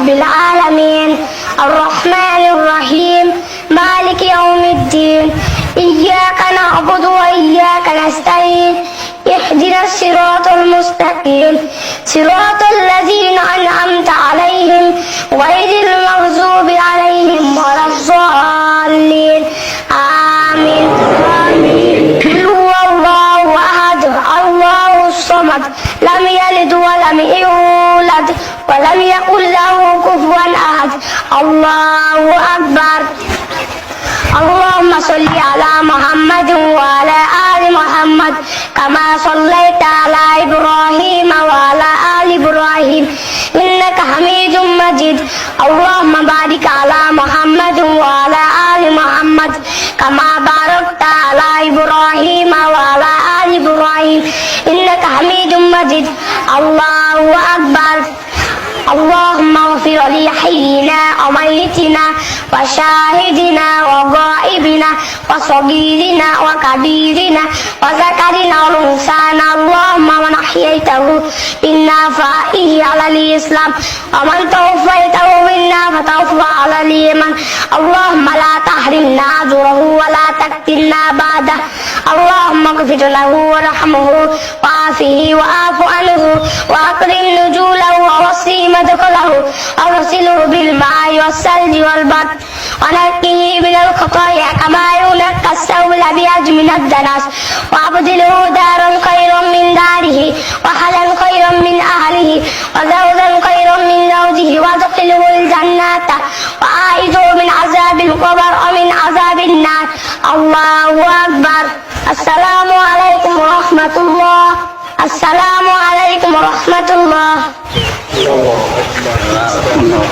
العالمين الرحمن الرحيم مالك يوم الدين إياك نعبد وإياك نستعين اهدنا الصراط المستقيم صراط الذين أنعمت عليهم غير المغضوب عليهم ولا الضالين آمين قل هو الله أحد الله الصمد لم يلد ولم يولد ولم يكن له كفوا أحد الله أكبر اللهم صل على محمد وعلى آل محمد كما صليت على إبراهيم وعلى آل إبراهيم إنك حميد مجيد اللهم بارك على محمد وعلى آل محمد كما باركت على إبراهيم وعلى آل إبراهيم إنك حميد مجيد الله أكبر اللهم اغفر لحينا وميتنا وشاهدنا وغائبنا وصغيرنا وكبيرنا وذكرنا وانثانا اللهم من احييته منا فاحيه على الاسلام ومن توفيته منا فتوفى على الايمان اللهم لا تحرمنا اجره ولا تفتنا بعده اللهم اغفر له وارحمه وعافه واعف عنه واكرم نزوله ووسع مدخله أغسله بالماء والثلج والبرد ونقه من الخطايا كما ينقى الثوب الأبيض من الدنس وأبدله دارا خيرا من داره وأهلا خيرا من أهله وزوجا خيرا من زوجه وادخله الجنة وأعيذه من عذاب القبر ومن عذاب النار الله أكبر السلام عليكم ورحمة الله السلام عليكم ورحمة الله ধন্যবাদ।